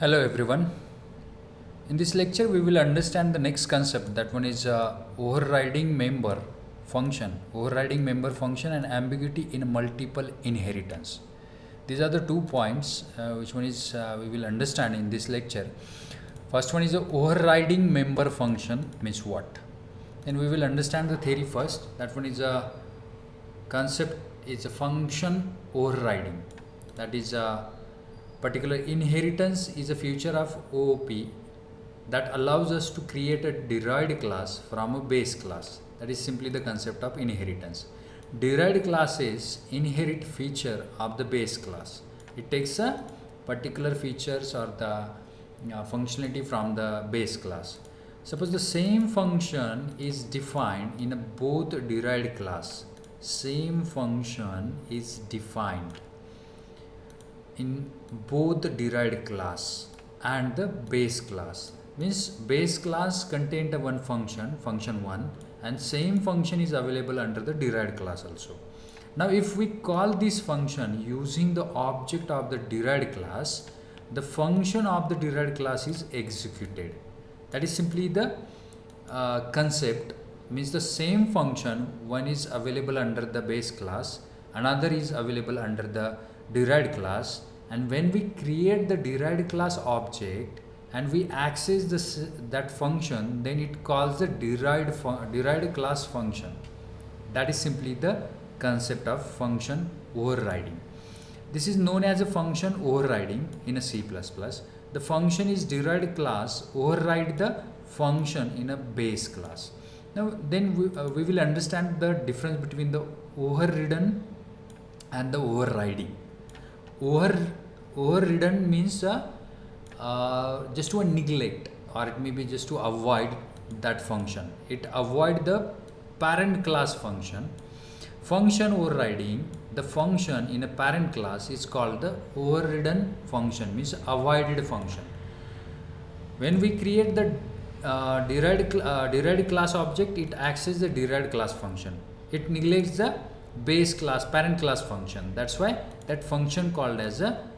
Hello everyone. In this lecture we will understand the next concept, that one is overriding member function and ambiguity in multiple inheritance. These are the 2 points which one is we will understand in this lecture. First one is a overriding member function means what. Then we will understand the theory first. That one is a concept is a function overriding. That is a particular inheritance is a feature of OOP that allows us to create a derived class from a base class. That is simply the concept of inheritance. Derived classes inherit feature of the base class. It takes a particular features or the functionality from the base class. Suppose the same function is defined in a both derived class. Same function is defined in both the derived class and the base class. Means base class contained one function 1, and same function is available under the derived class also. Now if we call this function using the object of the derived class, the function of the derived class is executed. That is simply the concept. Means the same function, one is available under the base class, another is available under the derived class, and when we create the derived class object and we access that function, then it calls the derived class function. That is simply the concept of function overriding. This is known as a function overriding in a C++. The function is derived class override the function in a base class. Now then we will understand the difference between the overridden and the overriding. Overridden means just to neglect, or it may be just to avoid that function. It avoid the parent class function. Function overriding, the function in a parent class is called the overridden function, means avoided function. When we create the derived class object, it accesses the derived class function. It neglects the base class parent class function. That's why that function called as a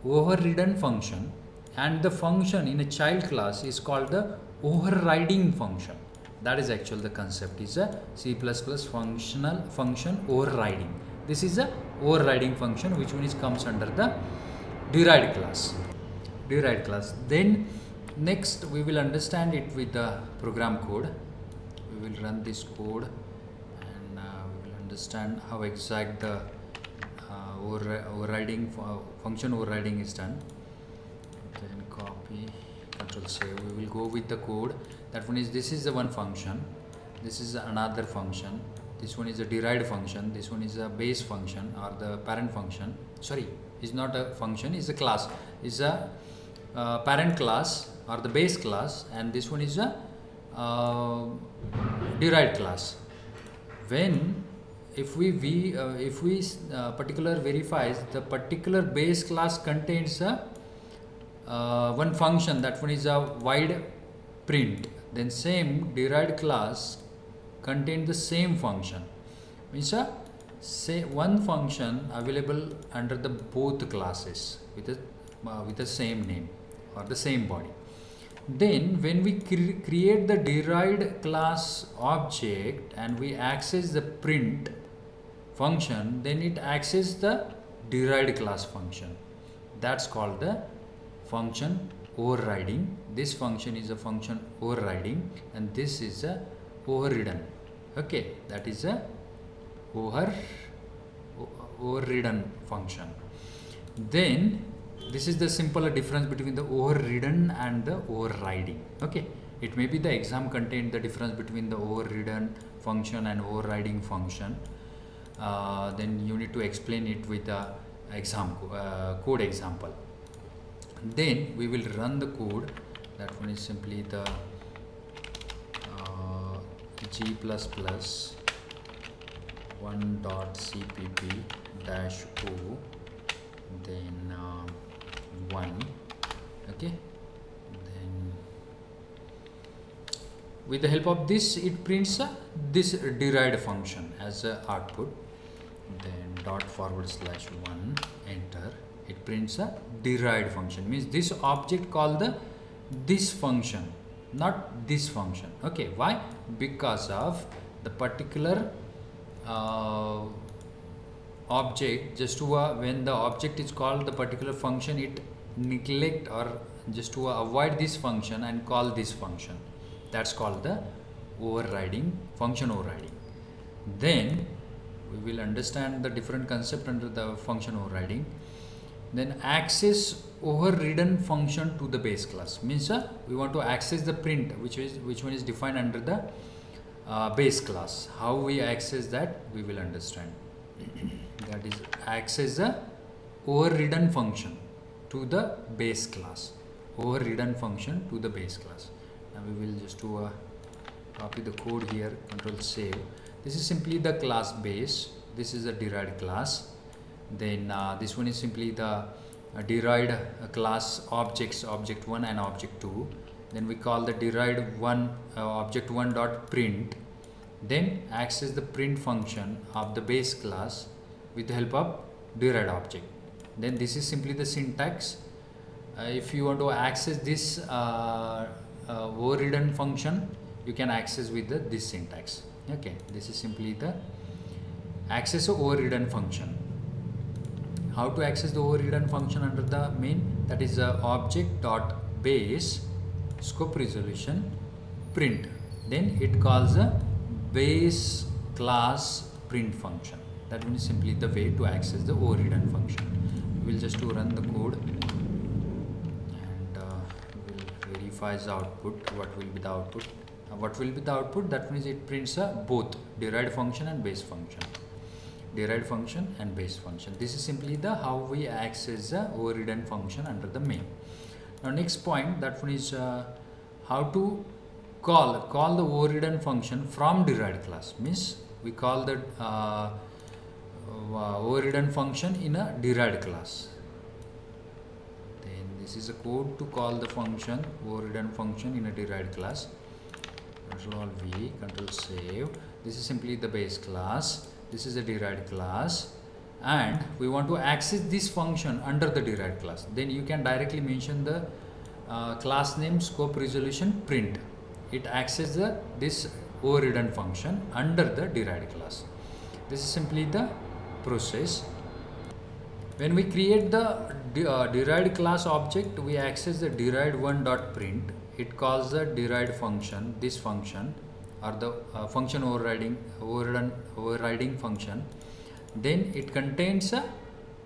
overridden function, and the function in a child class is called the overriding function. That is actually the concept is a C++ functional function overriding. This is a overriding function which one is comes under the derived class. Then next we will understand it with the program code. We will run this code and we will understand how exact the overriding function overriding is done. Then copy, control save. We will go with the code. That one is, this is the one function, this is another function, this one is a derived function, this one is a base function or the parent function. Sorry, is not a function, is a class, is a parent class or the base class, and this one is a derived class. When if we particular verifies the particular base class contains a one function, that one is a void print, then same derived class contain the same function, means say one function available under the both classes with the same name or the same body. Then when we create the derived class object and we access the print function, then it accesses the derived class function. That's called the function overriding. This function is a function overriding, and this is a overridden. Okay, that is a overridden function. Then this is the simple difference between the overridden and the overriding. Okay, it may be the exam contained the difference between the overridden function and overriding function. Then you need to explain it with the exam code example. Then we will run the code. That one is simply the g++ 1.cpp-o, then 1. Okay, then with the help of this it prints this derived function as a output. Then ./1 enter. it prints a derived function, means this object called the this function, not this function. Okay, why? Because of the particular object, just to when the object is called the particular function, it neglect or just to avoid this function and call this function. That's called the overriding, function overriding. Then we will understand the different concept under the function overriding. Then access overridden function to the base class, means we want to access the print which one is defined under the base class. How we access that, we will understand. That is access the overridden function to the base class. Overridden function to the base class. Now we will just do copy the code here, control save. This is simply the class base. This is a derived class. Then this one is simply the derived class objects, object 1 and object 2. Then we call the derived one object 1 dot print. Then access the print function of the base class with the help of derived object. Then this is simply the syntax. If you want to access this overridden function, you can access with this syntax. Okay, this is simply the access of overridden function. How to access the overridden function under the main? That is object dot base scope resolution print. Then it calls a base class print function. That is simply the way to access the overridden function. We will just to run the code and we'll verify the output. What will be the output? What will be the output? That means it prints both derived function and base function. Derived function and base function. This is simply the how we access the overridden function under the main. Now next point, that one is how to call the overridden function from derived class. Means we call the overridden function in a derived class. Then this is a code to call the function, overridden function in a derived class. Control V, control save. This is simply the base class. This is a derived class, and we want to access this function under the derived class. Then you can directly mention the class name scope resolution print. It accesses this overridden function under the derived class. This is simply the process. When we create the derived class object, we access the derived one dot print. It calls the derived function, this function, or the function overriding function. Then it contains a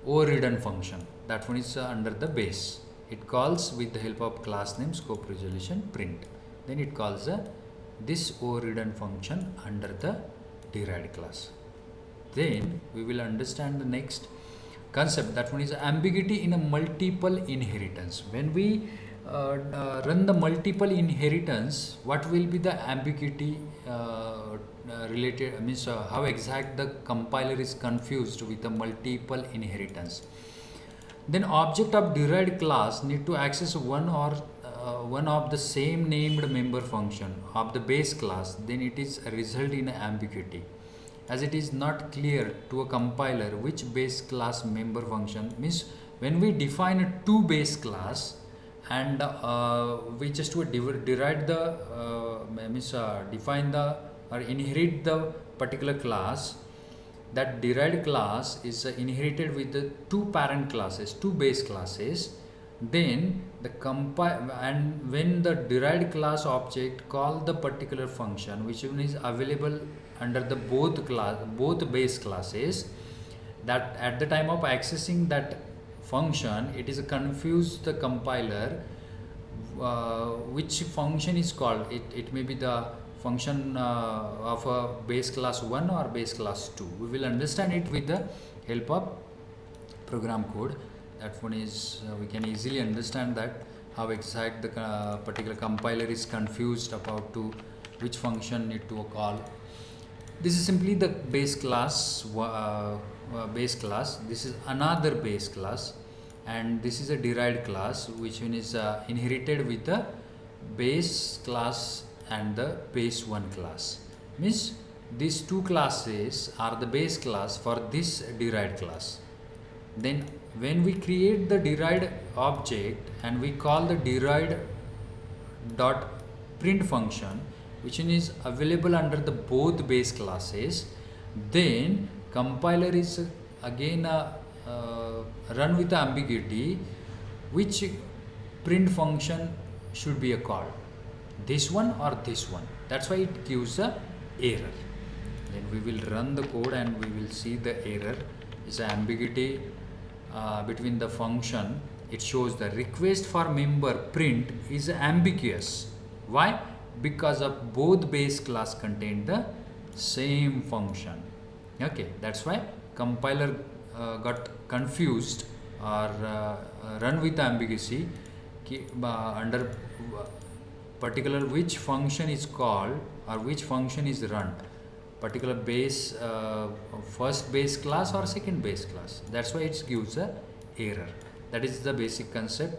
overridden function. That one is under the base. It calls with the help of class name scope resolution print. Then it calls this overridden function under the derived class. Then we will understand the next concept. That one is ambiguity in a multiple inheritance. When we run the multiple inheritance, what will be the ambiguity related, means how exact the compiler is confused with the multiple inheritance. Then object of derived class need to access one of the same named member function of the base class. Then it is a result in ambiguity, as it is not clear to a compiler which base class member function. Means when we define a two base class and we just derive the define the or inherit the particular class, that derived class is inherited with the two parent classes, two base classes. Then the and when the derived class object call the particular function which one is available under the both base classes, that at the time of accessing that function, it is confused the compiler which function is called. It may be the function of a base class 1 or base class 2. We will understand it with the help of program code. That one is we can easily understand that how exact the particular compiler is confused about to which function need to call. This is simply the base class. This is another base class, and this is a derived class which one is inherited with the base class and the base 1 class. Means these two classes are the base class for this derived class. Then when we create the derived object and we call the derived dot print function, which is available under the both base classes, then compiler is again run with the ambiguity which print function should be called, this one or this one. That's why it gives a error. Then we will run the code and we will see the error is ambiguity between the function. It shows the request for member print is ambiguous. Why? Because of both base class contain the same function. Okay, that's why compiler got confused or run with ambiguity under particular which function is called or which function is run, particular base first base class or second base class. That's why it gives a error. That is the basic concept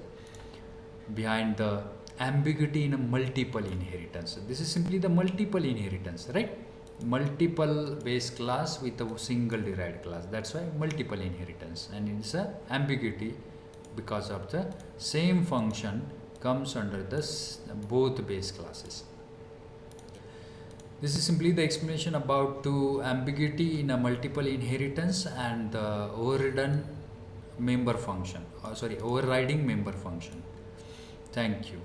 behind the ambiguity in a multiple inheritance. This is simply the multiple inheritance, right? Multiple base class with a single derived class. That's why multiple inheritance, and it's a ambiguity because of the same function comes under this both base classes. This is simply the explanation about to ambiguity in a multiple inheritance and the overridden member function, overriding member function. Thank you.